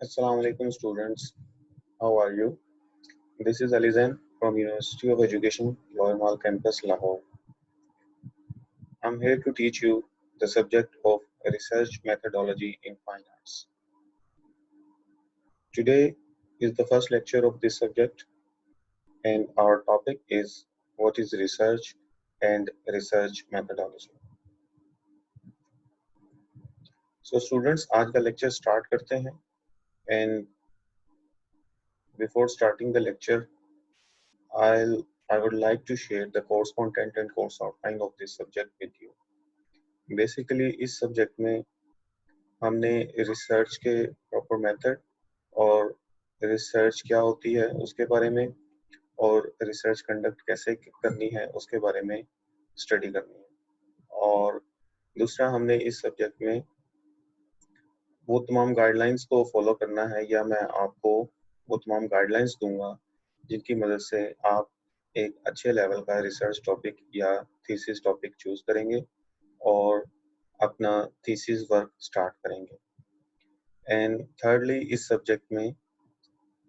Assalamu alaikum students. How are you? This is Alizan from University of Education, Lower Mall Campus, Lahore. I'm here to teach you the subject of research methodology in fine arts. Today is the first lecture of this subject and our topic is what is research and research methodology. So students, आज का lecture start करते हैं and before starting the lecture, I would like to share the course content and course outline of this subject with you. Basically इस subject में हमने research के proper method और research क्या होती है उसके बारे में और रिसर्च कंडक्ट कैसे करनी है उसके बारे में स्टडी करनी है। और दूसरा हमने इस सब्जेक्ट में वो तमाम गाइडलाइंस को फॉलो करना है या मैं आपको वो तमाम गाइडलाइंस दूंगा जिनकी मदद से आप एक अच्छे लेवल का रिसर्च टॉपिक या थीसिस टॉपिक चूज करेंगे और अपना थीसिस वर्क स्टार्ट करेंगे। एंड थर्डली इस सब्जेक्ट में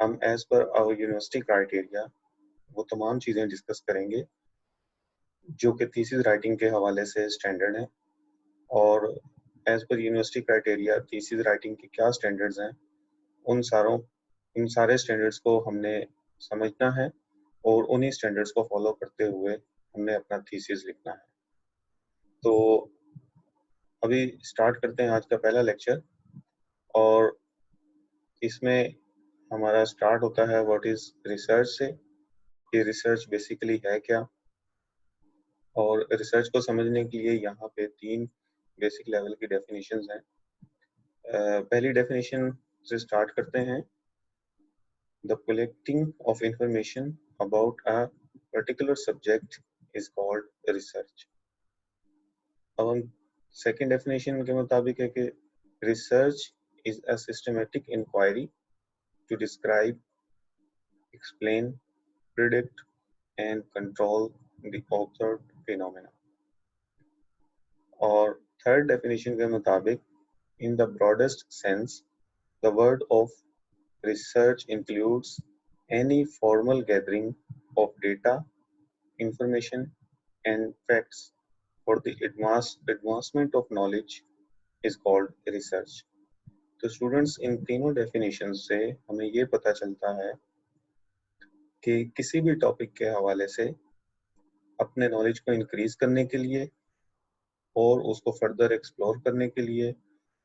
हम as per hour university criteria वो तमाम चीज़ें डिस्कस करेंगे जो कि थीसिस राइटिंग के हवाले से स्टैंडर्ड हैं और as per university criteria thesis writing के क्या स्टैंडर्ड्स हैं उन सारे स्टैंडर्ड्स को हमने समझना है और उन्हीं स्टैंडर्ड्स को फॉलो करते हुए हमने अपना थीसिस लिखना है। तो अभी स्टार्ट करते हैं आज का पहला लेक्चर और इसमें हमारा स्टार्ट होता है व्हाट इज रिसर्च से कि रिसर्च बेसिकली है क्या। और रिसर्च को समझने के लिए यहाँ पे 3 बेसिक लेवल की डेफिनेशंस हैं। पहली डेफिनेशन से स्टार्ट करते हैं, the collecting of information about a particular subject is called research. अब हम सेकेंड डेफिनेशन के मुताबिक है कि research is a systematic inquiry to describe, explain, predict, and control the observed phenomena. और थर्ड डेफिनेशन के मुताबिक, in the broadest sense, the word of research includes any formal gathering of data, information, and facts for the advancement of knowledge is called research. तो students, इन तीनों definition से हमें ये पता चलता है कि किसी भी टॉपिक के हवाले से अपने नॉलेज को इंक्रीज करने के लिए और उसको फर्दर एक्सप्लोर करने के लिए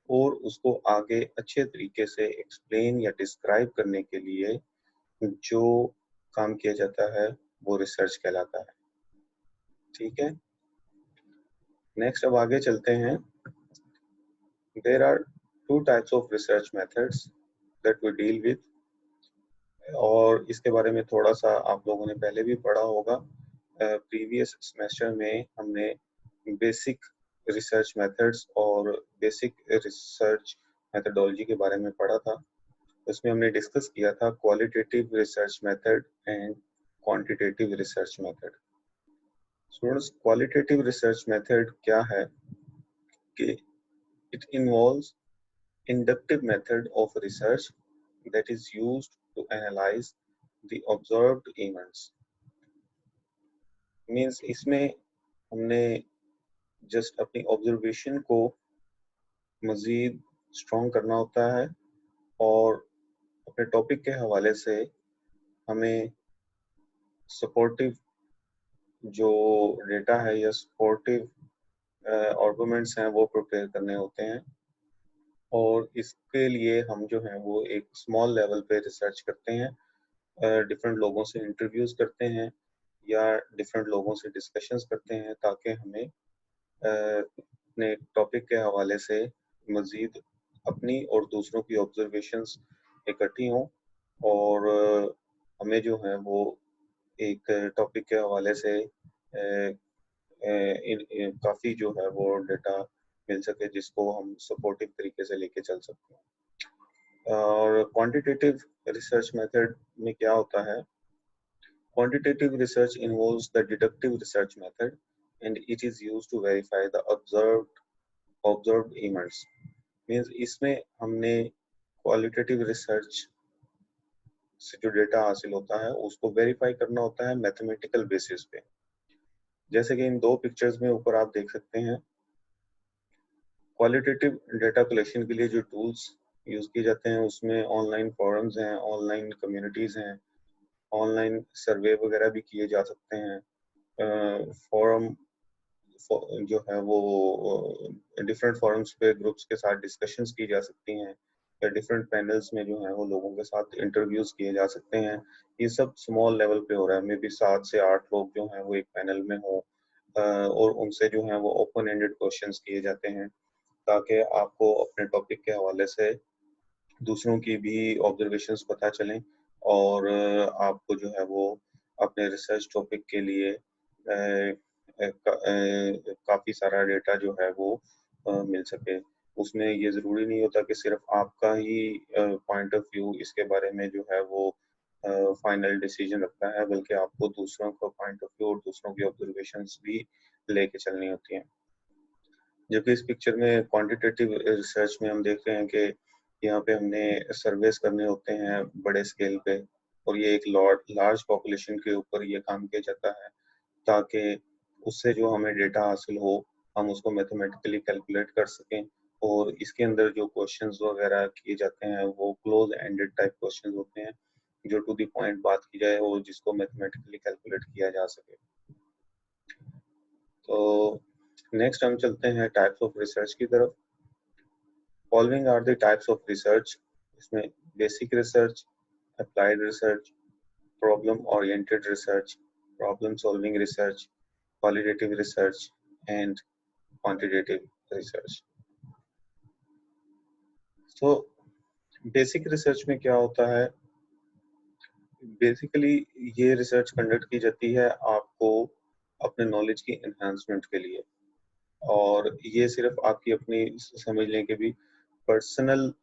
और उसको आगे अच्छे तरीके से एक्सप्लेन या डिस्क्राइब करने के लिए जो काम किया जाता है वो रिसर्च कहलाता है। ठीक है, नेक्स्ट अब आगे चलते हैं। There are 2 types of research methods that we deal with, और इसके बारे में थोड़ा सा आप लोगों ने पहले भी पढ़ा होगा। प्रीवियस सेमेस्टर में हमने बेसिक रिसर्च मेथड्स और बेसिक रिसर्च मेथडोलॉजी के बारे में पढ़ा था। उसमें हमने डिस्कस किया था qualitative research method and quantitative research method. Students, qualitative research method क्या है कि it involves inductive method of research that is used to analyze the observed events. Means इसमें हमने जस्ट अपनी ऑब्जर्वेशन को मज़ीद स्ट्रॉन्ग करना होता है और अपने टॉपिक के हवाले से हमें सपोर्टिव जो डेटा है या सपोर्टिव आर्गुमेंट्स हैं वो प्रिपेयर करने होते हैं। और इसके लिए हम जो हैं वो एक स्मॉल लेवल पे रिसर्च करते हैं, डिफरेंट लोगों से इंटरव्यूज़ करते हैं या डिफरेंट लोगों से डिस्कशंस करते हैं ताकि हमें अपने टॉपिक के हवाले से मज़ीद अपनी और दूसरों की ऑब्जर्वेशंस इकट्ठी हों और हमें जो है वो एक टॉपिक के हवाले से काफ़ी जो है वो डेटा मिल सके जिसको हम सपोर्टिव तरीके से लेके चल सकते हैं। और क्वांटिटेटिव रिसर्च मेथड में क्या होता है? Quantitative research involves the deductive research method and it is used to verify the observed events. Means इसमें हमने क्वालिटेटिव रिसर्च से जो डेटा हासिल होता है उसको वेरीफाई करना होता है मैथमेटिकल बेसिस पे। जैसे कि इन दो पिक्चर्स में ऊपर आप देख सकते हैं, क्वालिटेटिव डेटा कलेक्शन के लिए जो टूल्स यूज किए जाते हैं उसमें ऑनलाइन फोरम्स हैं, ऑनलाइन कम्युनिटीज हैं, ऑनलाइन सर्वे वगैरह भी किए जा सकते हैं। फोरम जो है वो डिफरेंट फोरम्स पे ग्रुप्स के साथ डिस्कशंस की जा सकती हैं, या डिफरेंट पैनल्स में जो है वो लोगों के साथ इंटरव्यूज किए जा सकते हैं। ये सब स्मॉल लेवल पे हो रहा है, मे बी 7 से 8 लोग जो हैं वो एक पैनल में हो, और उनसे जो है वो ओपन एंडेड क्वेश्चंस किए जाते हैं ताकि आपको अपने टॉपिक के हवाले से दूसरों की भी ऑब्जर्वेशंस पता चलें, और आपको जो है वो अपने रिसर्च टॉपिक के लिए काफ़ी सारा डेटा जो है वो मिल सके। उसमें ये ज़रूरी नहीं होता कि सिर्फ आपका ही पॉइंट ऑफ व्यू इसके बारे में जो है वो फाइनल डिसीजन रखता है, बल्कि आपको दूसरों का पॉइंट ऑफ व्यू और दूसरों की ऑब्जर्वेशंस भी लेके चलनी होती हैं। जबकि इस पिक्चर में क्वांटिटेटिव रिसर्च में हम देख रहे हैं कि यहाँ पे हमने सर्वेस करने होते हैं बड़े स्केल पे, और ये एक लार्ज पॉपुलेशन के ऊपर ये काम किया जाता है ताकि उससे जो हमें डेटा हासिल हो हम उसको मैथमेटिकली कैलकुलेट कर सकें। और इसके अंदर जो क्वेश्चंस वगैरह किए जाते हैं वो क्लोज एंडेड टाइप क्वेश्चंस होते हैं, जो टू द पॉइंट बात की जाए और जिसको मैथमेटिकली कैलकुलेट किया जा सके। तो नेक्स्ट हम चलते हैं टाइप्स ऑफ रिसर्च की तरफ। Following are the types of research. इसमें basic research, applied research, problem oriented research, problem solving research, qualitative research and quantitative research. तो बेसिक रिसर्च में क्या होता है? बेसिकली ये रिसर्च कंडक्ट की जाती है आपको अपने नॉलेज की एनहांसमेंट के लिए, और ये सिर्फ आपकी अपनी समझ लें कि भी पर्सनल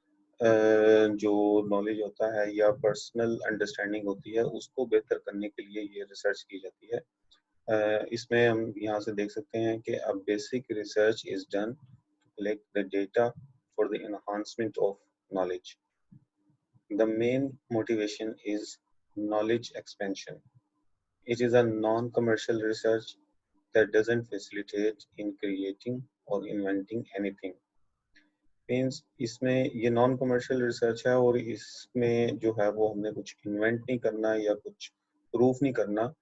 जो नॉलेज होता है या पर्सनल अंडरस्टैंडिंग होती है उसको बेहतर करने के लिए ये रिसर्च की जाती है। इसमें हम यहाँ से देख सकते हैं कि a basic research is done to collect the data for the enhancement of knowledge. The main motivation is knowledge expansion. It is a non-commercial research that doesn't facilitate in creating or inventing anything. Means इसमें ये non commercial research है और इसमें जो है वो हमने कुछ इन्वेंट नहीं करना या कुछ प्रूफ नहीं करना।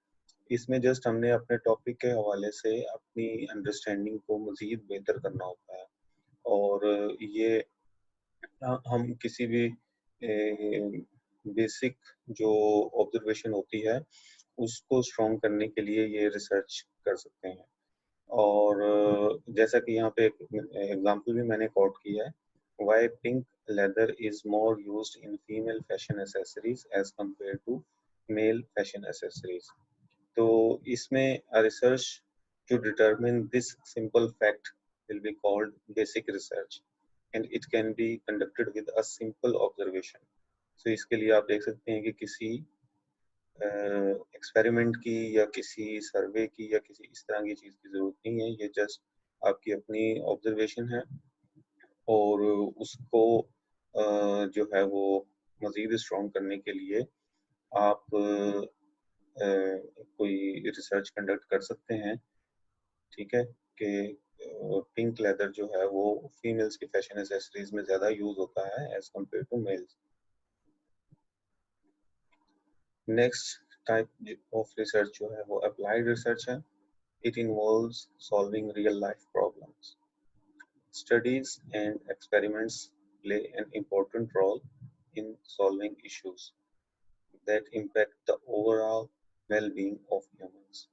इसमें जस्ट हमने अपने टॉपिक के हवाले से अपनी अंडरस्टैंडिंग को मज़ीद बेहतर करना होता है, और ये हम किसी भी बेसिक जो ऑब्जर्वेशन होती है उसको स्ट्रॉन्ग करने के लिए ये रिसर्च कर सकते हैं। और जैसा कि यहाँ पे एक एग्जांपल भी मैंने कोट किया है, why pink leather is more used in female fashion accessories as compare to male fashion accessories. तो इसमें research to determine this simple fact will be called basic research, and it can be conducted with a simple observation. So इसके लिए आप देख सकते हैं कि किसी एक्सपेरिमेंट की या किसी सर्वे की या किसी इस तरह की चीज़ की ज़रूरत नहीं है, ये जस्ट आपकी अपनी ऑब्जर्वेशन है, और उसको जो है वो मज़ीद स्ट्रॉन्ग करने के लिए आप कोई रिसर्च कंडक्ट कर सकते हैं। ठीक है कि पिंक लेदर जो है वो फीमेल्स की फैशन एसेसरीज में ज़्यादा यूज होता है as compare to males. Next type of research जो है वो अप्लाइड रिसर्च है। It involves solving real life problems. Studies and experiments play an important role in solving issues that impact the overall well-being of humans.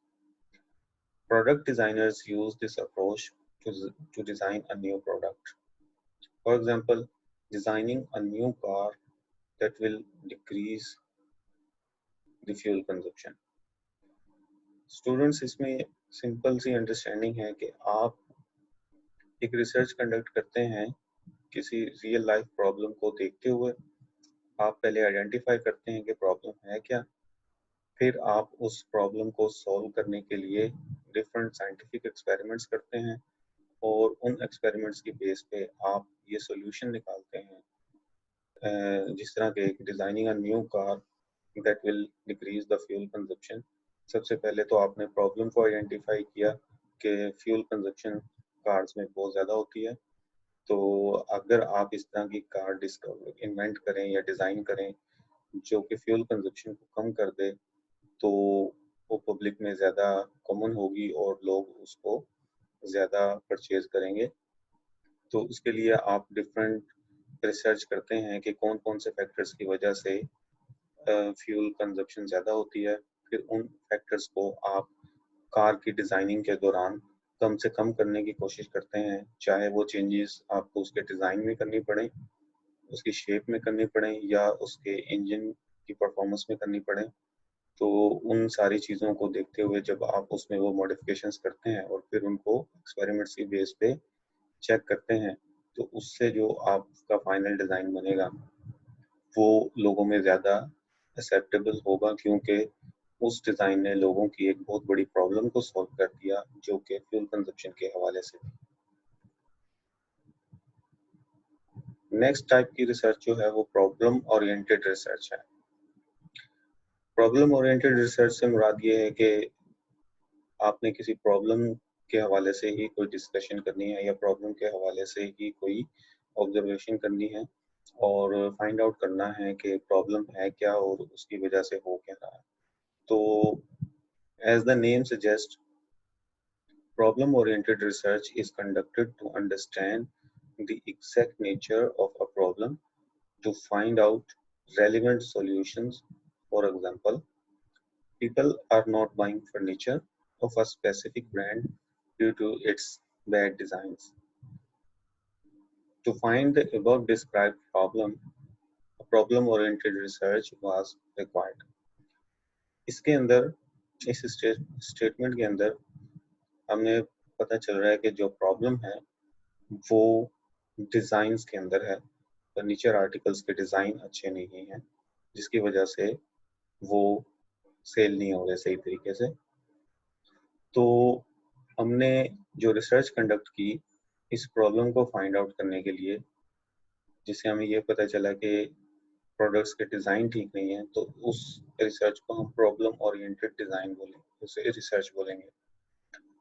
Product designers use this approach to design a new product. For example, designing a new car that will decrease the fuel consumption. Students इसमें simple सी understanding है कि आप एक research conduct करते हैं किसी real life problem को देखते हुए। आप पहले आइडेंटिफाई करते हैं कि प्रॉब्लम है क्या, फिर आप उस प्रॉब्लम को सॉल्व करने के लिए डिफरेंट साइंटिफिक एक्सपेरिमेंट्स करते हैं, और उन एक्सपेरिमेंट्स की बेस पे आप ये सॉल्यूशन निकालते हैं। जिस तरह के designing a new car that will decrease the fuel consumption. सबसे पहले तो आपने प्रॉब्लम को आइडेंटिफाई किया कि फ्यूल कंजप्शन कार्स में बहुत ज़्यादा होती है। तो अगर आप इस तरह की कार डिस्कवर इन्वेंट करें या डिज़ाइन करें जो कि फ्यूल कंजप्शन को कम कर दे, तो वो पब्लिक में ज़्यादा कॉमन होगी और लोग उसको ज़्यादा परचेज करेंगे। तो उसके लिए आप डिफरेंट रिसर्च करते हैं कि कौन कौन से फैक्टर्स की वजह से फ्यूल कंजप्शन ज़्यादा होती है। फिर उन फैक्टर्स को आप कार की डिज़ाइनिंग के दौरान कम से कम करने की कोशिश करते हैं, चाहे वो चेंजेस आपको उसके डिज़ाइन में करनी पड़े, उसकी शेप में करनी पड़े या उसके इंजन की परफॉर्मेंस में करनी पड़े। तो उन सारी चीज़ों को देखते हुए जब आप उसमें वो मॉडिफिकेशंस करते हैं और फिर उनको एक्सपेरिमेंट्स की बेस पे चेक करते हैं, तो उससे जो आपका फाइनल डिज़ाइन बनेगा वो लोगों में ज़्यादा एक्सेप्टेबल होगा, क्योंकि उस डिज़ाइन ने लोगों की एक बहुत बड़ी प्रॉब्लम को सॉल्व कर दिया जो कि फ्यूल कंजप्शन के हवाले से थी। नेक्स्ट टाइप की रिसर्च जो है वो प्रॉब्लम ओरिएंटेड रिसर्च है। प्रॉब्लम ओरिएंटेड रिसर्च से मुराद ये है कि आपने किसी प्रॉब्लम के हवाले से ही कोई डिस्कशन करनी है या प्रॉब्लम के हवाले से ही कोई ऑब्जर्वेशन करनी है और फाइंड आउट करना है कि प्रॉब्लम है क्या और उसकी वजह से हो क्या रहा है। तो as the name suggest, problem oriented research is conducted to understand the exact nature of a problem, to find out relevant solutions. For example, people are not buying furniture of a specific brand due to its bad designs. To find the above described problem, a problem oriented research was required. इसके अंदर इस statement के अंदर हमें पता चल रहा है कि जो प्रॉब्लम है वो डिज़ाइंस के अंदर है। फर्नीचर आर्टिकल्स के डिज़ाइन अच्छे नहीं हैं, जिसकी वजह से वो सेल नहीं हो रहे सही तरीके से। तो हमने जो रिसर्च कंडक्ट की इस प्रॉब्लम को फाइंड आउट करने के लिए, जिससे हमें ये पता चला कि प्रोडक्ट्स के डिज़ाइन ठीक नहीं है, तो उस रिसर्च को हम प्रॉब्लम ओरिएंटेड डिज़ाइन बोलेंगे, उसे रिसर्च बोलेंगे।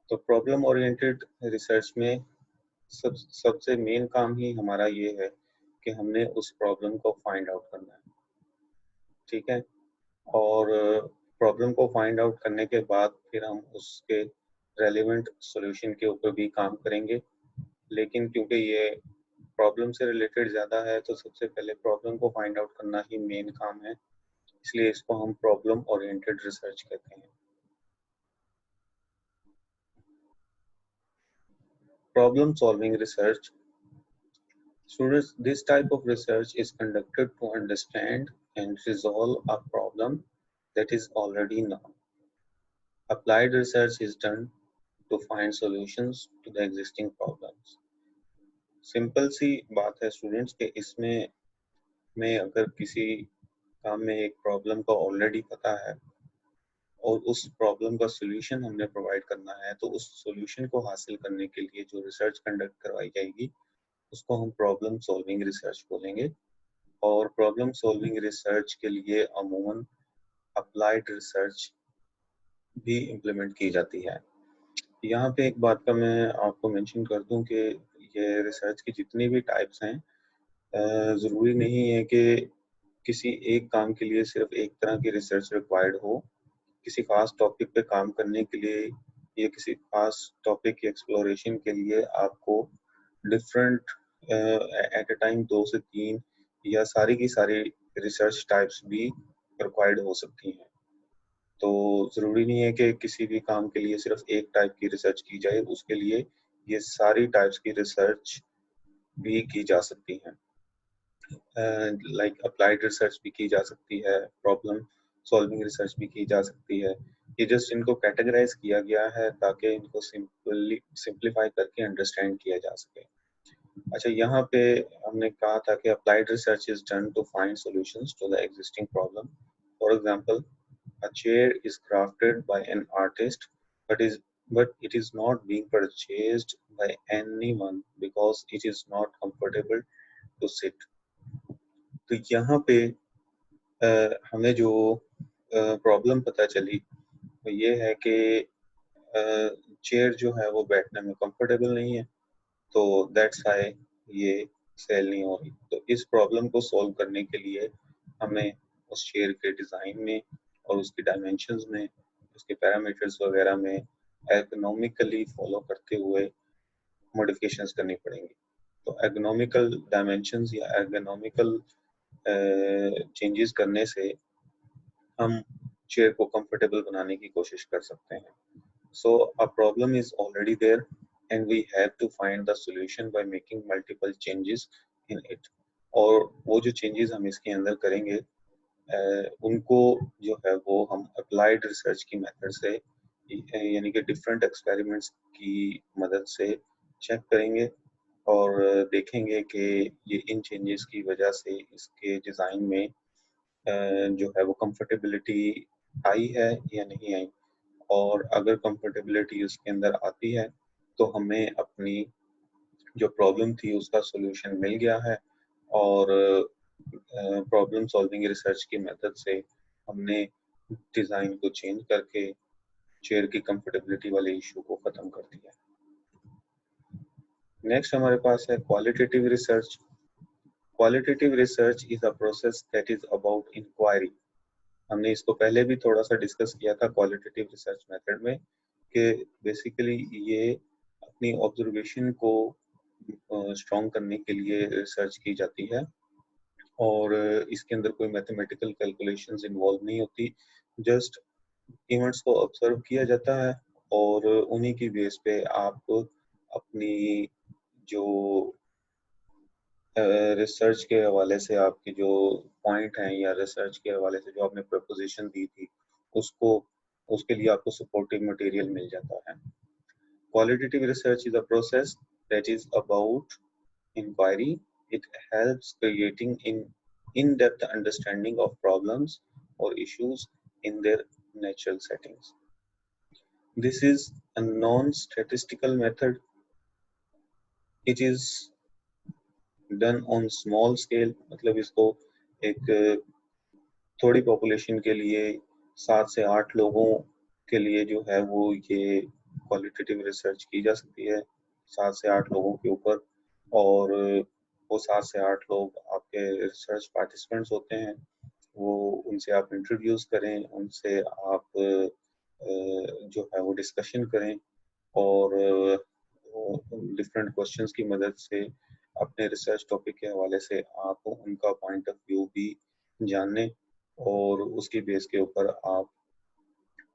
तो प्रॉब्लम ओरिएंटेड रिसर्च में सबसे मेन काम ही हमारा ये है कि हमने उस प्रॉब्लम को फाइंड आउट करना है, ठीक है। और प्रॉब्लम को फाइंड आउट करने के बाद फिर हम उसके रेलिवेंट सॉल्यूशन के ऊपर भी काम करेंगे। लेकिन क्योंकि ये प्रॉब्लम से रिलेटेड ज़्यादा है, तो सबसे पहले प्रॉब्लम को फाइंड आउट करना ही मेन काम है, इसलिए इसको हम प्रॉब्लम ओरिएंटेड रिसर्च कहते हैं। Problem solving research. Students, this type of research is conducted to understand and resolve a problem that is already known. Applied research is done to find solutions to the existing problems. Simple सी बात है students के इसमें में अगर किसी काम में एक प्रॉब्लम का ऑलरेडी पता है और उस प्रॉब्लम का सॉल्यूशन हमने प्रोवाइड करना है, तो उस सॉल्यूशन को हासिल करने के लिए जो रिसर्च कंडक्ट करवाई जाएगी उसको हम प्रॉब्लम सॉल्विंग रिसर्च बोलेंगे। और प्रॉब्लम सॉल्विंग रिसर्च के लिए अमूमन अप्लाइड रिसर्च भी इम्प्लीमेंट की जाती है। यहाँ पे एक बात का मैं आपको मेंशन कर दूं कि ये रिसर्च की जितनी भी टाइप्स हैं, ज़रूरी नहीं है कि किसी एक काम के लिए सिर्फ एक तरह की रिसर्च रिक्वायर्ड हो। किसी खास टॉपिक पे काम करने के लिए या किसी खास टॉपिक की एक्सप्लोरेशन के लिए आपको डिफरेंट एट अ टाइम 2 से 3 या सारी की सारी रिसर्च टाइप्स भी रिक्वायर्ड हो सकती हैं। तो ज़रूरी नहीं है कि किसी भी काम के लिए सिर्फ एक टाइप की रिसर्च की जाए, उसके लिए ये सारी टाइप्स की रिसर्च भी की जा सकती हैं। लाइक अप्लाइड रिसर्च भी की जा सकती है, प्रॉब्लम सॉल्विंग रिसर्च भी की जा सकती है। ये जस्ट इनको कैटेगराइज किया गया है ताकि इनको सिंप्लीफाई करके अंडरस्टैंड किया जा सके। अच्छा, यहाँ पे हमने कहा था कि applied research is done to find solutions to the existing problem. For example, a chair is crafted by an artist but it is not being purchased by anyone because it is not comfortable to sit. तो यहाँ पे हमें जो problem पता चली वो ये है कि चेयर जो है वो बैठने में कंफर्टेबल नहीं है, तो दैट्स वाई ये सेल नहीं हो रही। तो इस प्रॉब्लम को सॉल्व करने के लिए हमें उस चेयर के डिज़ाइन में और उसके डायमेंशंस में, उसके पैरामीटर्स वगैरह में एर्गोनॉमिकली फॉलो करते हुए मॉडिफिकेशंस करनी पड़ेंगी। तो एर्गोनॉमिकल डायमेंशंस या एर्गोनॉमिकल चेंजेस करने से हम चेयर को कंफर्टेबल बनाने की कोशिश कर सकते हैं। So a problem is already there and we have to find the solution by making multiple changes in it. और वो जो changes हम इसके अंदर करेंगे उनको जो है वो हम applied research की method से यानी कि different experiments की मदद से check करेंगे और देखेंगे कि ये इन changes की वजह से इसके design में जो है वो comfortability आई है या नहीं आई, और अगर कंफर्टेबिलिटी उसके अंदर आती है तो हमें अपनी जो प्रॉब्लम थी उसका सॉल्यूशन मिल गया है, और प्रॉब्लम सॉल्विंग रिसर्च की मेथड से हमने डिज़ाइन को चेंज करके चेयर की कंफर्टेबिलिटी वाले इशू को ख़त्म कर दिया। नेक्स्ट हमारे पास है qualitative research. Qualitative research is a process that is about inquiry. हमने इसको पहले भी थोड़ा सा डिस्कस किया था क्वालिटेटिव रिसर्च मेथड में, कि बेसिकली ये अपनी ऑब्जर्वेशन को स्ट्रॉन्ग करने के लिए रिसर्च की जाती है, और इसके अंदर कोई मैथमेटिकल कैलकुलेशंस इन्वॉल्व नहीं होती, जस्ट इवेंट्स को ऑब्जर्व किया जाता है और उन्हीं की बेस पे आप अपनी जो रिसर्च के हवाले से आपकी जो पॉइंट हैं या रिसर्च के हवाले से जो आपने प्रपोजिशन दी थी उसको उसके लिए आपको सपोर्टिव मटेरियल मिल जाता है। Qualitative research is a process that is about inquiry. It helps creating in-depth understanding of problems or issues in their natural settings. This is a non-statistical method. It is done on small scale, मतलब इसको एक थोड़ी population के लिए 7 से 8 लोगों के लिए जो है वो ये क्वालिटेटिव रिसर्च की जा सकती है, 7 से 8 लोगों के ऊपर, और वो 7 से 8 लोग आपके रिसर्च पार्टिसिपेंट्स होते हैं। वो उनसे आप इंट्रोड्यूस करें, उनसे आप जो है वो डिस्कशन करें और डिफरेंट क्वेश्चंस की मदद से अपने रिसर्च टॉपिक के हवाले से आप उनका पॉइंट ऑफ व्यू भी जानने, और उसकी बेस के ऊपर आप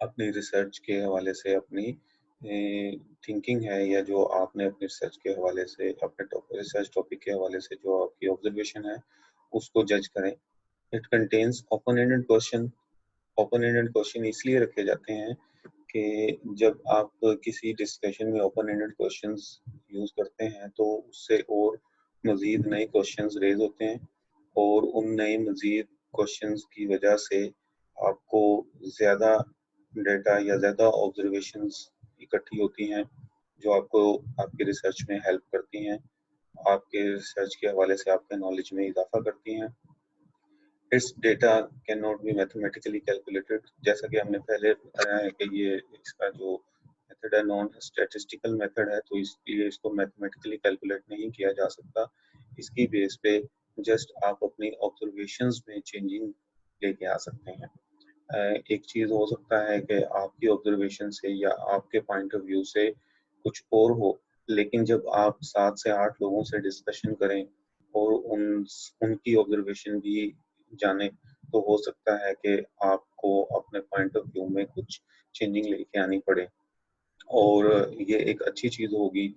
अपनी रिसर्च के हवाले से अपनी थिंकिंग है या जो आपने अपने रिसर्च के हवाले से अपने रिसर्च टॉपिक के हवाले से जो आपकी ऑब्जर्वेशन है उसको जज करें। It contains open ended question. Open ended question इसलिए रखे जाते हैं कि जब आप किसी डिस्कशन में ओपन एंडेड क्वेश्चंस यूज़ करते हैं तो उससे और मज़ीद नए क्वेश्चंस रेज होते हैं, और उन नए मज़ीद क्वेश्चंस की वजह से आपको ज़्यादा डेटा या ज़्यादा ऑब्जर्वेशंस इकट्ठी होती हैं जो आपको आपकी रिसर्च में हेल्प करती हैं, आपके रिसर्च के हवाले से आपके नॉलेज में इजाफा करती हैं। It's data can not be mathematically calculated, जैसा कि हमने पहले बताया है कि ये इसका जो मेथड है नॉन स्टैटिस्टिकल मेथड है, तो इसलिए इसको मैथमेटिकली कैलकुलेट नहीं किया जा सकता। इसकी बेस पे जस्ट आप अपनी ऑब्जर्वेशंस में चेंजिंग लेके आ सकते हैं। एक चीज़ हो सकता है कि आपकी ऑब्जर्वेशन से या आपके पॉइंट ऑफ व्यू से कुछ और हो, लेकिन जब आप 7 से 8 लोगों से डिस्कशन करें और उनकी ऑब्जर्वेशन भी जाने, तो हो सकता है कि आपको अपने पॉइंट ऑफ व्यू में कुछ चेंजिंग लेके आनी पड़े, और ये एक अच्छी चीज़ होगी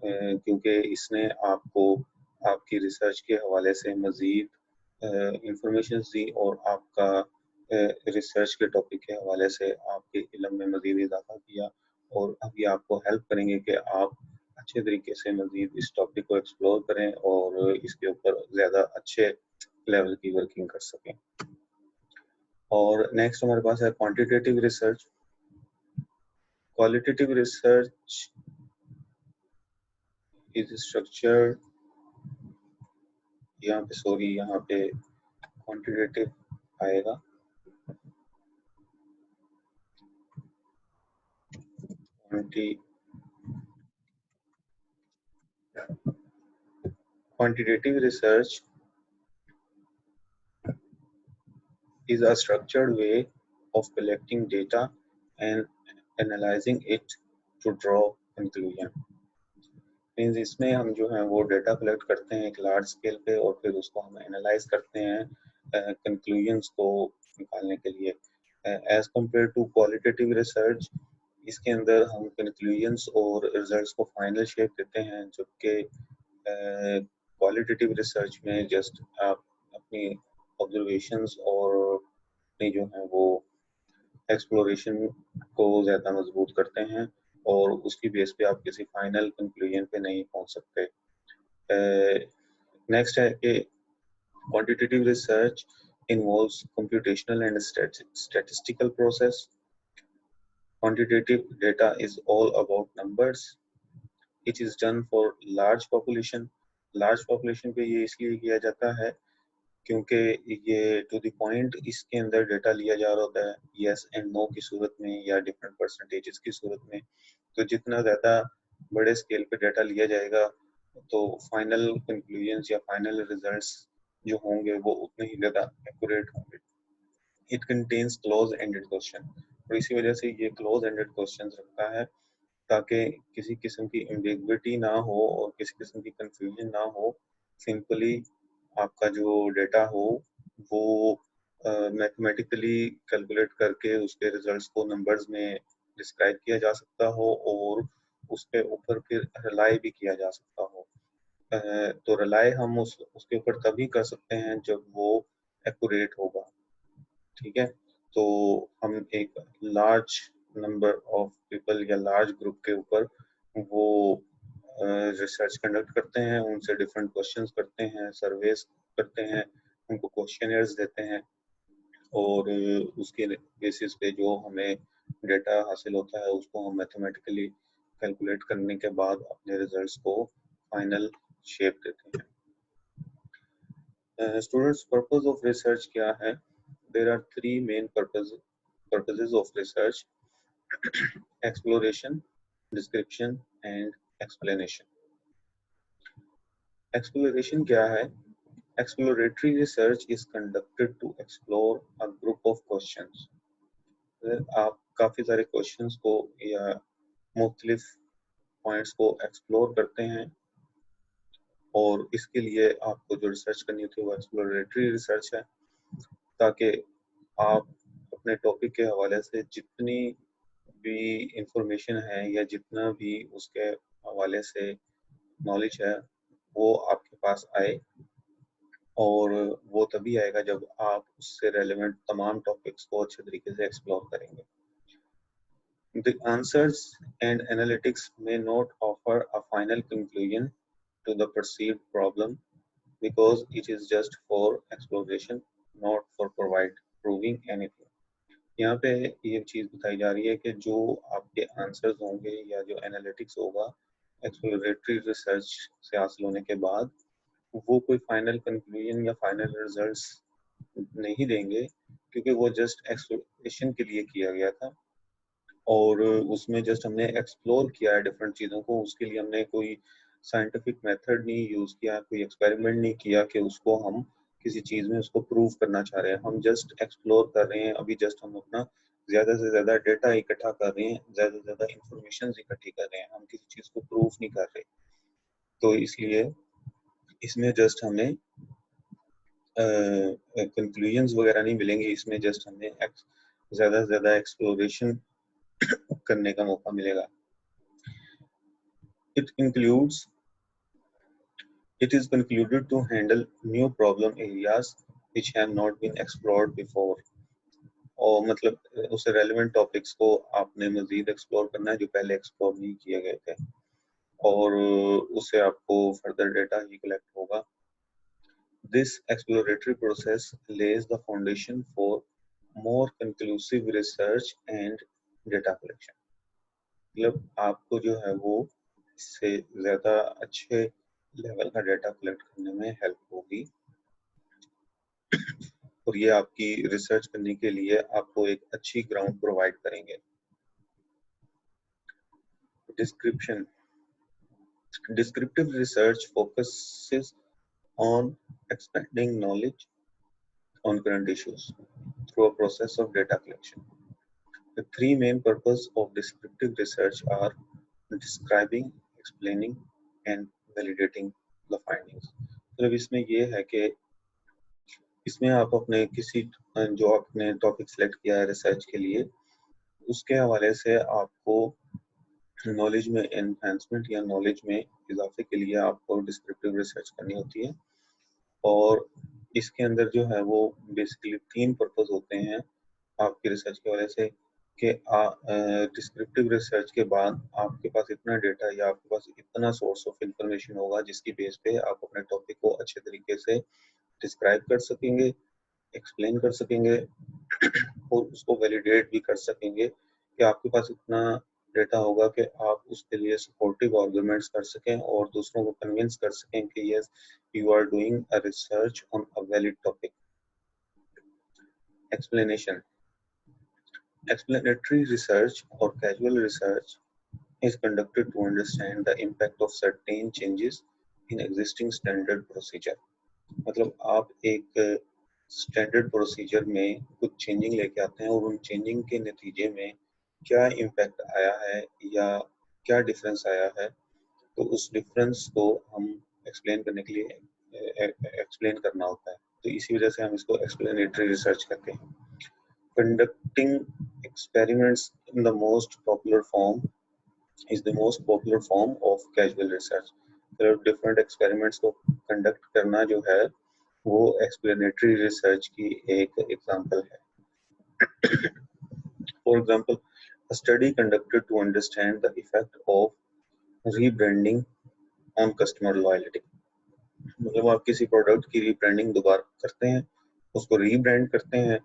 क्योंकि इसने आपको आपकी रिसर्च के हवाले से मज़ीद इंफॉर्मेशन दी और आपका रिसर्च के टॉपिक के हवाले से आपके इल्म में मज़ीद इजाफा किया, और अभी आपको हेल्प करेंगे कि आप अच्छे तरीके से मज़ीद इस टॉपिक को एक्सप्लोर करें और इसके ऊपर ज़्यादा अच्छे लेवल की वर्किंग कर सकें। और नेक्स्ट हमारे पास है quantitative research. Qualitative research is structured, यहाँ पे क्वांटिटेटिव आएगा, quantitative research is a structured way of collecting data and analyzing it to draw conclusion. Means इसमें हम जो है वो डेटा कलेक्ट करते हैं एक लार्ज स्केल पे और फिर उसको हम एनालाइज करते हैं कंक्लूजन्स को निकालने के लिए, as compare to qualitative research. इसके अंदर हम कंक्लूजन्स और रिजल्ट्स को फाइनल शेप देते हैं, जबकि क्वालिटेटिव रिसर्च में जस्ट आप अपनी ऑब्जर्वेशंस और अपनी जो है वो एक्सप्लोरेशन को ज़्यादा मजबूत करते हैं और उसकी बेस पे आप किसी फाइनल कंक्लूजन पे नहीं पहुंच सकते। नेक्स्ट है कि quantitative research involves computational and statistical process. Quantitative data is all about numbers. It is done for large population. Large population पे ये इसलिए किया जाता है क्योंकि ये टू द पॉइंट इसके अंदर डेटा लिया जा रहा होता है यस एंड नो की सूरत में या डिफरेंट परसेंटेजेस की सूरत में। तो जितना ज़्यादा बड़े स्केल पे डेटा लिया जाएगा तो फाइनल कंक्लूजन्स या फाइनल रिजल्ट्स जो होंगे वो उतने ही ज़्यादा एक्यूरेट होंगे। It contains close ended question, और इसी वजह से ये क्लोज एंडेड क्वेश्चन रखता है ताकि किसी किस्म की एम्बिग्विटी ना हो और किसी किस्म की कंफ्यूजन ना हो। सिंपली आपका जो डेटा हो वो मैथमेटिकली कैलकुलेट करके उसके रिजल्ट्स को नंबर्स में डिस्क्राइब किया जा सकता हो और उसके ऊपर फिर रिलाई भी किया जा सकता हो। तो रिलाई हम उसके ऊपर तभी कर सकते हैं जब वो एक्यूरेट होगा, ठीक है। तो हम एक लार्ज नंबर ऑफ पीपल या लार्ज ग्रुप के ऊपर वो रिसर्च कंडक्ट करते हैं, उनसे डिफरेंट क्वेश्चंस करते हैं, सर्वेस करते हैं, उनको क्वेश्चनर्स देते हैं और उसके बेसिस पे जो हमें डेटा हासिल होता है उसको हम मैथमेटिकली कैलकुलेट करने के बाद अपने रिजल्ट्स को फाइनल शेप देते हैं। स्टूडेंट्स, पर्पस ऑफ रिसर्च क्या है? There are three main purposes of research: exploration, description and explanation. Exploration क्या है? Exploratory research is conducted to explore a group of questions. आप काफ़ी सारे क्वेश्चंस को या मुख्तलिफ पॉइंट्स को एक्सप्लोर करते हैं और इसके लिए आपको जो रिसर्च करनी होती है वो एक्सप्लोरेटरी रिसर्च है, ताकि आप अपने टॉपिक के हवाले से जितनी भी इंफॉर्मेशन है या जितना भी उसके हवाले से नॉलेज है वो आपके पास आए, और वो तभी आएगा जब आप उससे रेलेवेंट तमाम टॉपिक्स को अच्छे तरीके से एक्सप्लोर करेंगे। The answers and analytics may not offer a final conclusion to the perceived problem because it is just for exploration, not for proving anything. यहाँ पे ये चीज़ बताई जा रही है कि जो आपके आंसर्स होंगे या जो एनालिटिक्स होगा एक्सप्लोरेटरी रिसर्च से हासिल होने के बाद, वो कोई फाइनल कंक्लूजन या फाइनल रिजल्ट्स नहीं देंगे, क्योंकि वो जस्ट एक्सप्लोरेशन के लिए किया गया था और उसमें जस्ट हमने एक्सप्लोर किया है डिफरेंट चीज़ों को। उसके लिए हमने कोई साइंटिफिक मेथड नहीं यूज़ किया, कोई एक्सपेरिमेंट नहीं किया कि उसको हम किसी चीज़ में उसको प्रूव करना चाह रहे हैं। हम जस्ट एक्सप्लोर कर रहे हैं, अभी जस्ट हम अपना ज़्यादा से ज़्यादा डेटा इकट्ठा कर रहे हैं, ज़्यादा से ज़्यादा इंफॉर्मेशन इकट्ठी कर रहे हैं, हम किसी चीज़ को प्रूव नहीं कर रहे। तो इसलिए इसमें जस्ट हमें कंक्लूजन्स वगैरह नहीं मिलेंगे, इसमें जस्ट हमें ज़्यादा से ज़्यादा एक्सप्लोरेशन करने का मौका मिलेगा। It is concluded to handle new problem areas which have not been explored before. और मतलब उसे रेलेवेंट टॉपिक्स को आपने मजीद एक्सप्लोर करना है जो पहले एक्सप्लोर नहीं किए गए थे, और उससे आपको फर्दर डेटा ही कलेक्ट होगा। This exploratory process lays the foundation for more conclusive research and data collection. मतलब आपको जो है वो इससे ज़्यादा अच्छे लेवल का डेटा कलेक्ट करने में हेल्प होगी। और ये आपकी रिसर्च करने के लिए आपको एक अच्छी ग्राउंड प्रोवाइड करेंगे। Description Descriptive research focuses on expanding knowledge on current issues through a process of data collection. The three main purposes of descriptive research are describing, explaining, and validating the findings. मतलब इसमें ये है कि इसमें आप अपने किसी जो आपने टॉपिक सेलेक्ट किया है रिसर्च के लिए, उसके हवाले से आपको नॉलेज में एनहांसमेंट या नॉलेज में इजाफे के लिए आपको डिस्क्रिप्टिव रिसर्च करनी होती है। और इसके अंदर जो है वो बेसिकली 3 पर्पस होते हैं आपकी रिसर्च की वजह से कि डिस्क्रिप्टिव रिसर्च के बाद आपके पास इतना डेटा या आपके पास इतना सोर्स ऑफ इंफॉर्मेशन होगा जिसकी बेस पे आप अपने टॉपिक को अच्छे तरीके से डिस्क्राइब कर सकेंगे, एक्सप्लेन कर सकेंगे और उसको वैलिडेट भी कर सकेंगे कि आपके पास इतना डेटा होगा कि आप उसके लिए सपोर्टिव आर्गुमेंट्स कर सकें और दूसरों को कन्विंस कर सकें कि yes you are doing a research on a valid topic. Explanation Explanatory research or casual research is conducted to understand the impact of certain changes in existing standard procedure. मतलब आप एक स्टैंडर्ड प्रोसीजर में कुछ changing लेके आते हैं और उन चेंजिंग के नतीजे में क्या इम्पैक्ट आया है या क्या डिफरेंस आया है, तो उस डिफरेंस को हम एक्सप्लेन करने के लिए एक्सप्लेन करना होता है। तो इसी वजह से हम इसको एक्सप्लेनेटरी रिसर्च कहते हैं। Conducting experiments in the most popular form is the most popular form of casual research. Different experiments को कंडक्ट करना जो है वो एक्सप्लेनेटरी रिसर्च की एक एग्जांपल है। For example, a study conducted to understand the effect of rebranding on customer loyalty. मतलब आप किसी प्रोडक्ट की रीब्रांडिंग दोबारा करते हैं, उसको रीब्रांड करते हैं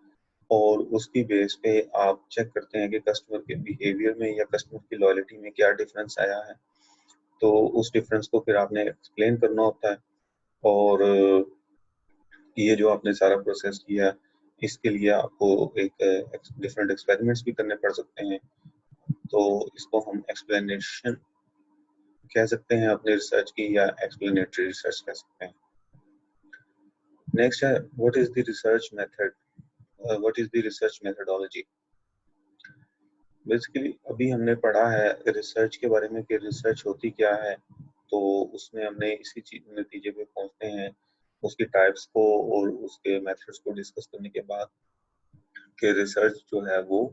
और उसकी बेस पे आप चेक करते हैं कि कस्टमर के बिहेवियर में या कस्टमर की लॉयल्टी में क्या डिफरेंस आया है। तो उस डिफरेंस को फिर आपने एक्सप्लेन करना होता है और ये जो आपने सारा प्रोसेस किया इसके लिए आपको एक डिफरेंट एक्सपेरिमेंट्स भी करने पड़ सकते हैं। तो इसको हम एक्सप्लेनेशन कह सकते हैं अपने रिसर्च की या एक्सप्लेनेटरी रिसर्च कह सकते हैं। नेक्स्ट है what is the research method, what is the research methodology. Basically अभी हमने पढ़ा है रिसर्च के बारे में कि रिसर्च होती क्या है, तो उसमें हमने इसी चीज नतीजे पे पहुंचते हैं उसकी टाइप्स को और उसके मेथड्स को डिस्कस करने के बाद कि रिसर्च जो है वो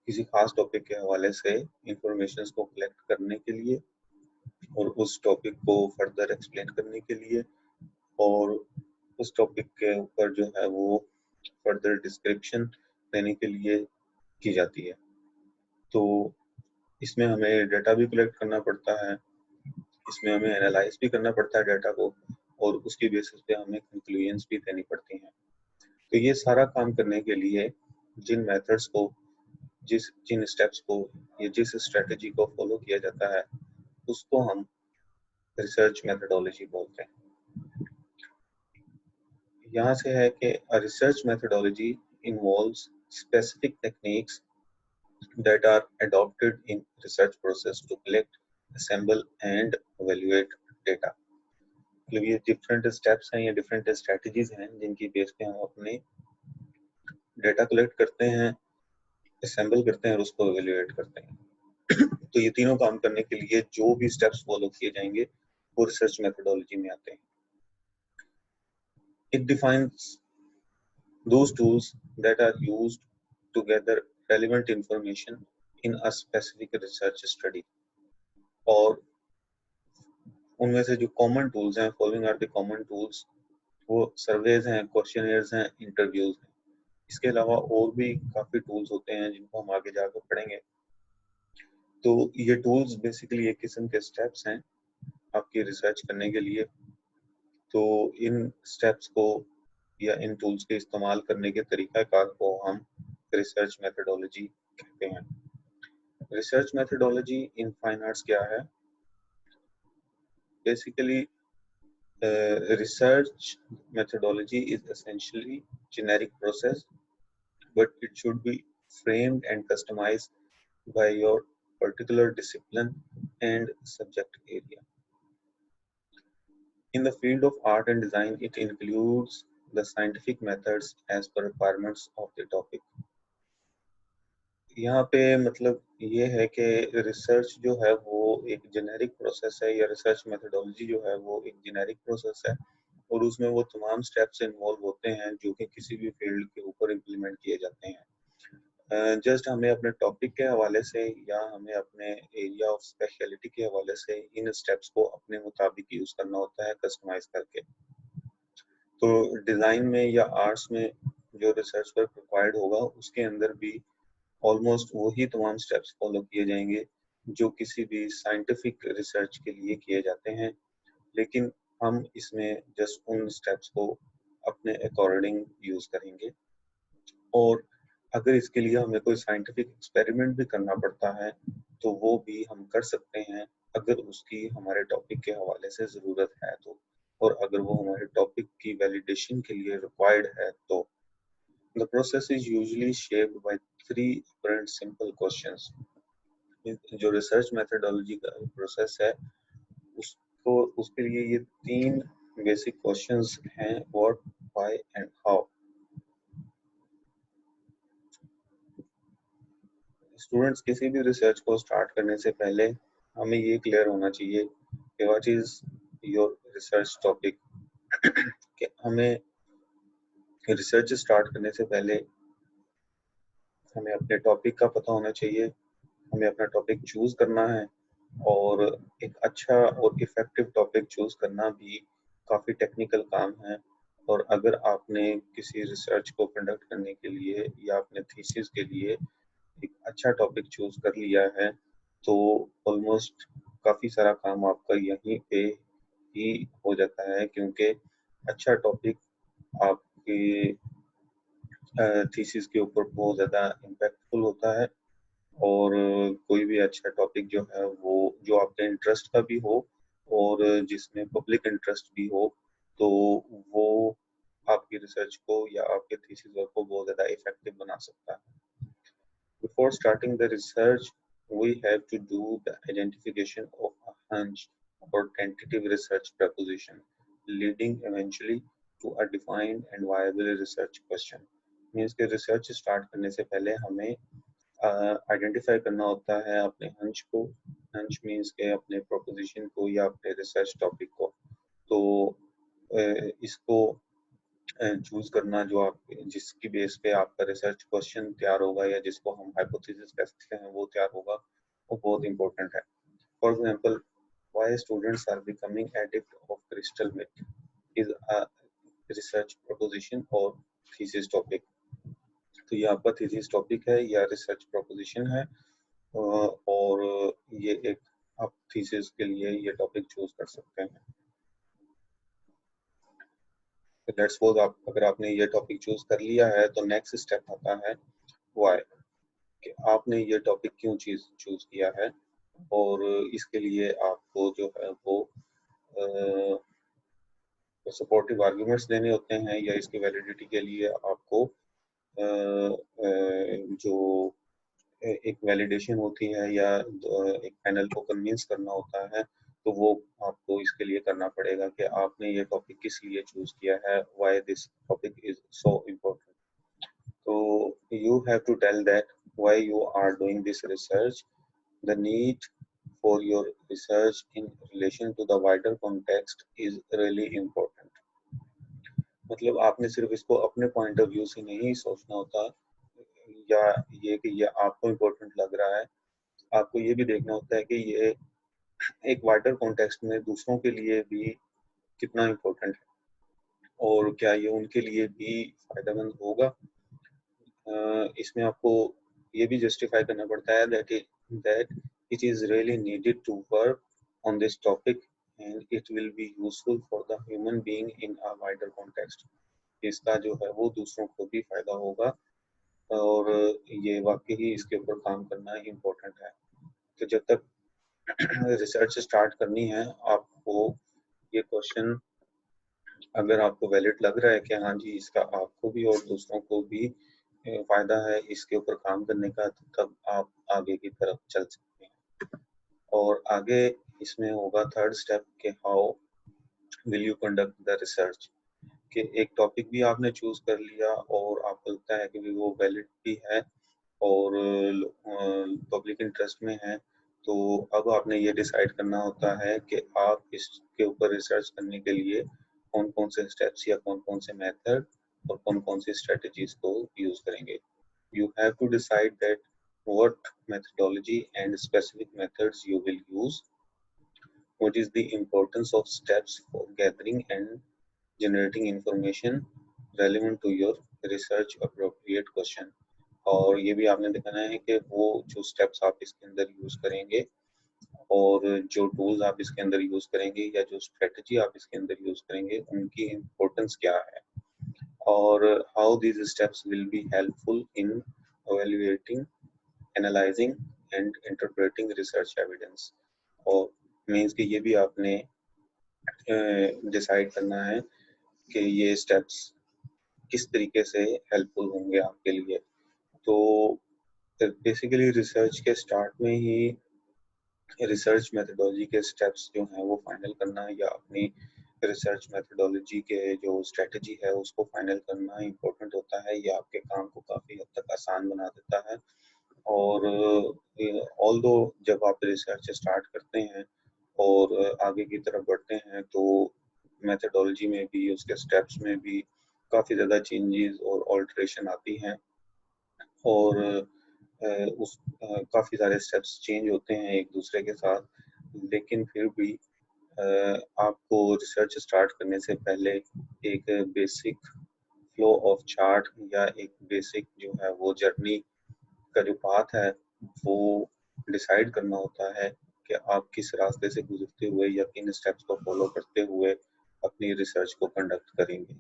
किसी खास टॉपिक के हवाले से इंफॉर्मेशन को कलेक्ट करने के लिए और उस टॉपिक को फर्दर एक्सप्लेन करने के लिए और उस टॉपिक के ऊपर जो है वो फर्दर डिस्क्रिप्शन देने के लिए की जाती है। तो इसमें हमें डेटा भी कलेक्ट करना पड़ता है, इसमें हमें एनालाइज भी करना पड़ता है डेटा को और उसकी बेसिस पे हमें कंक्लूजन्स भी देनी पड़ती हैं। तो ये सारा काम करने के लिए जिन मेथड्स को जिन स्टेप्स को या जिस स्ट्रेटजी को फॉलो किया जाता है उसको हम रिसर्च मेथोडोलॉजी बोलते हैं। यहाँ से है कि research methodology involves specific techniques that are adopted in research process to collect, assemble and evaluate data. मतलब ये डिफरेंट स्टेप्स हैं या डिफरेंट स्ट्रेटजीज हैं जिनकी बेस पे हम अपने डेटा कलेक्ट करते हैं, असेंबल करते हैं और उसको एवेल्युएट करते हैं। तो ये तीनों काम करने के लिए जो भी स्टेप्स फॉलो किए जाएंगे वो रिसर्च मेथोडोलॉजी में आते हैं। It defines those tools that are used to gather relevant information in a specific research study. और उनमें से जो कॉमन टूल्स हैं, following are the common tools, वो सर्वेज हैं, क्वेश्चनर्स हैं, इंटरव्यूज हैं। इसके अलावा और भी काफ़ी टूल्स होते हैं जिनको हम आगे जाकर पढ़ेंगे। तो ये टूल्स बेसिकली एक किस्म के स्टेप्स हैं आपकी रिसर्च करने के लिए। तो इन स्टेप्स को या इन टूल्स के इस्तेमाल करने के तरीक़ाकार को हम रिसर्च मेथोडोलॉजी कहते हैं। Research methodology in fine arts क्या है? Basically Research methodology is essentially generic process, but it should be framed and customized by your particular discipline and subject area. In the field of art and design, it includes the scientific methods as per requirements of the topic. यहाँ पे मतलब ये है कि research जो है वो एक जेनेरिक प्रोसेस है, या रिसर्च मेथोडोलॉजी जो है वो एक जेनेरिक प्रोसेस है, और उसमें वो तमाम स्टेप्स इन्वॉल्व होते हैं जो कि किसी भी फील्ड के ऊपर इम्प्लीमेंट किए जाते हैं। जस्ट हमें अपने टॉपिक के हवाले से या हमें अपने एरिया ऑफ स्पेशलिटी के हवाले से इन स्टेप्स को अपने मुताबिक यूज करना होता है, कस्टमाइज करके। तो डिज़ाइन में या आर्ट्स में जो रिसर्च वर्क रिक्वायर्ड होगा उसके अंदर भी ऑलमोस्ट वही तमाम स्टेप्स फॉलो किए जाएंगे जो किसी भी साइंटिफिक रिसर्च के लिए किए जाते हैं, लेकिन हम इसमें जस्ट उन स्टेप्स को अपने अकॉर्डिंग यूज करेंगे। और अगर इसके लिए हमें कोई साइंटिफिक एक्सपेरिमेंट भी करना पड़ता है तो वो भी हम कर सकते हैं, अगर उसकी हमारे टॉपिक के हवाले से ज़रूरत है तो, और अगर वो हमारे टॉपिक की वैलिडेशन के लिए रिक्वायर्ड है तो। The process is usually shaped by three apparent simple questions. जो रिसर्च मेथोडोलॉजी का प्रोसेस है उसको उसके लिए ये तीन बेसिक क्वेश्चंस हैं: what, why and how. Students, किसी भी रिसर्च को स्टार्ट करने से पहले हमें ये क्लियर होना चाहिए कि what is your research topic. कि हमें रिसर्च स्टार्ट करने से पहले हमें अपने टॉपिक का पता होना चाहिए, हमें अपना टॉपिक चूज करना है, और एक अच्छा और इफेक्टिव टॉपिक चूज करना भी काफ़ी टेक्निकल काम है। और अगर आपने किसी रिसर्च को कंडक्ट करने के लिए या अपने थीसिस के लिए एक अच्छा टॉपिक चूज कर लिया है तो ऑलमोस्ट काफ़ी सारा काम आपका यहीं पे ही हो जाता है, क्योंकि अच्छा टॉपिक आपके थीसिस के ऊपर बहुत ज़्यादा इम्पैक्टफुल होता है। और कोई भी अच्छा टॉपिक जो है वो जो आपके इंटरेस्ट का भी हो और जिसमें पब्लिक इंटरेस्ट भी हो, तो वो आपकी रिसर्च को या आपके थीसिस वर्क को बहुत ज़्यादा इफेक्टिव बना सकता है। Before starting the research, we have to do the identification of a hunch or tentative research proposition, leading eventually to a defined and viable research question. Means के रिसर्च स्टार्ट करने से पहले हमें आइडेंटिफाई करना होता है अपने हंच को। हंच मीन्स के अपने प्रोपोजिशन को या अपने रिसर्च टॉपिक को। तो इसको चूज करना जो आप जिसकी बेस पे आपका रिसर्च क्वेश्चन तैयार होगा या जिसको हम हाइपोथेसिस कहते हैं वो तैयार होगा, वो बहुत इंपॉर्टेंट है। For example, why students are becoming addict of crystal meth is a research proposition और थीसिस टॉपिक। तो ये आपका थीसिस टॉपिक है या रिसर्च प्रोपोजिशन है, और ये एक आप थीसिस के लिए ये टॉपिक चूज कर सकते हैं। लेट्स सपोज आप अगर आपने ये टॉपिक चूज कर लिया है तो नेक्स्ट स्टेप आता है व्हाई, कि आपने ये टॉपिक क्यों चूज किया है, और इसके लिए आपको जो है वो सपोर्टिव आर्गुमेंट्स देने होते हैं, या इसकी वैलिडिटी के लिए आपको जो एक वैलिडेशन होती है या एक पैनल को कन्विंस करना होता है, तो वो आपको इसके लिए करना पड़ेगा कि आपने ये टॉपिक किस लिए चूज किया है, why this topic is so important. तो you have to tell that why you are doing this research, the need for your research in relation to the wider context is really important. मतलब आपने सिर्फ इसको अपने point of view से नहीं सोचना होता, या ये कि ये आपको इम्पोर्टेंट लग रहा है, आपको ये भी देखना होता है कि ये एक वाइडर कॉन्टेक्स्ट में दूसरों के लिए भी कितना इम्पोर्टेंट है और क्या ये उनके लिए भी फायदेमंद होगा। इसमें आपको ये भी जस्टिफाई करना पड़ता है that it is really needed to work on this topic and it will be useful for the human being in a wider context. इसका जो है वो दूसरों को भी फायदा होगा, और ये वाकई ही इसके ऊपर काम करना इम्पोर्टेंट है। तो जब तक रिसर्च स्टार्ट करनी है आपको ये क्वेश्चन अगर आपको वैलिड लग रहा है कि हाँ जी इसका आपको भी और दूसरों को भी फायदा है इसके ऊपर काम करने का, तो तब आप आगे की तरफ चल सकते हैं। और आगे इसमें होगा थर्ड स्टेप के how will you conduct the research, कि एक टॉपिक भी आपने चूज कर लिया और आपको लगता है कि वो वैलिड भी है और पब्लिक इंटरेस्ट में है, तो अब आपने ये डिसाइड करना होता है कि आप इसके ऊपर रिसर्च करने के लिए कौन कौन से स्टेप्स या कौन कौन से मेथड और कौन कौन सी स्ट्रेटजीज को यूज करेंगे। You have to decide that what methodology and specific methods you will use, what is the importance of steps for gathering and generating information relevant to your research appropriate question। और ये भी आपने दिखाना है कि वो जो स्टेप्स आप इसके अंदर यूज करेंगे और जो टूल्स आप इसके अंदर यूज करेंगे या जो स्ट्रेटजी आप इसके अंदर यूज करेंगे उनकी इम्पोर्टेंस क्या है, और how these steps will be helpful in evaluating, analyzing and interpreting research evidence। और मीन्स कि ये भी आपने डिसाइड करना है कि ये स्टेप्स किस तरीके से हेल्पफुल होंगे आपके लिए। तो बेसिकली रिसर्च के स्टार्ट में ही रिसर्च मेथडोलॉजी के स्टेप्स जो हैं वो फाइनल करना या अपनी रिसर्च मेथडोलॉजी के जो स्ट्रेटजी है उसको फाइनल करना इम्पोर्टेंट होता है। ये आपके काम को काफ़ी हद तक आसान बना देता है। और ऑल्दो जब आप रिसर्च स्टार्ट करते हैं और आगे की तरफ बढ़ते हैं तो मेथडोलॉजी में भी उसके स्टेप्स में भी काफ़ी ज़्यादा चेंजेस और ऑल्ट्रेशन आती हैं और काफ़ी सारे स्टेप्स चेंज होते हैं एक दूसरे के साथ। लेकिन फिर भी आपको रिसर्च स्टार्ट करने से पहले एक बेसिक फ्लो ऑफ चार्ट या एक बेसिक जो है वो जर्नी का जो पाथ है वो डिसाइड करना होता है कि आप किस रास्ते से गुजरते हुए या किन स्टेप्स को फॉलो करते हुए अपनी रिसर्च को कंडक्ट करेंगे।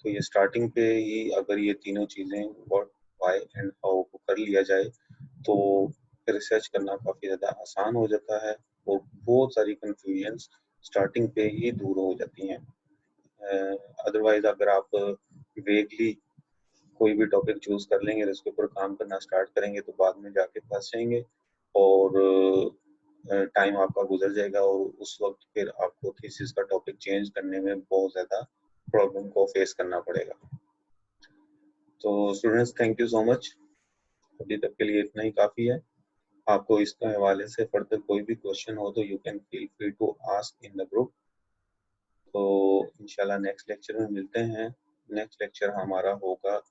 तो ये स्टार्टिंग पे ही अगर ये तीनों चीज़ें व्हाट, व्हाई एंड हाउ को कर लिया जाए तो रिसर्च करना काफ़ी ज़्यादा आसान हो जाता है और बहुत सारी कंफ्यूजन्स स्टार्टिंग पे ही दूर हो जाती हैं। अदरवाइज अगर आप वेगली कोई भी टॉपिक चूज कर लेंगे और उसके ऊपर काम करना स्टार्ट करेंगे तो बाद में जाके फंस जाएंगे और टाइम आपका गुजर जाएगा और उस वक्त फिर आपको थीसिस का टॉपिक चेंज करने में बहुत ज़्यादा प्रॉब्लम को फेस करना पड़ेगा। तो students thank you so much, अभी तक के लिए इतना ही काफ़ी है। आपको इसके हवाले से फर्दर कोई भी क्वेश्चन हो तो you can feel free to ask in the group. तो इंशाल्लाह नेक्स्ट लेक्चर में मिलते हैं। नेक्स्ट लेक्चर हमारा होगा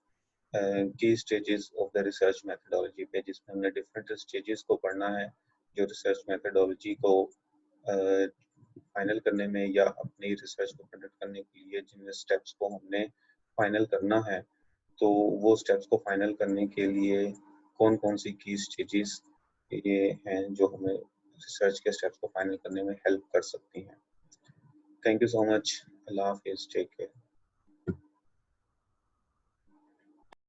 की stages of the research methodology पे, जिसमें हमने डिफरेंट स्टेजेस को पढ़ना है जो रिसर्च मेथडोलॉजी को फाइनल करने में या अपनी रिसर्च को कंडक्ट करने के लिए जिन स्टेप्स को हमने फाइनल करना है, तो वो स्टेप्स को फाइनल करने के लिए कौन कौन सी की स्टेजेस ये हैं जो हमें रिसर्च के स्टेप्स को फाइनल करने में हेल्प कर सकती हैं। थैंक यू सो मच, अल्लाह हाफिज़, टेक केयर।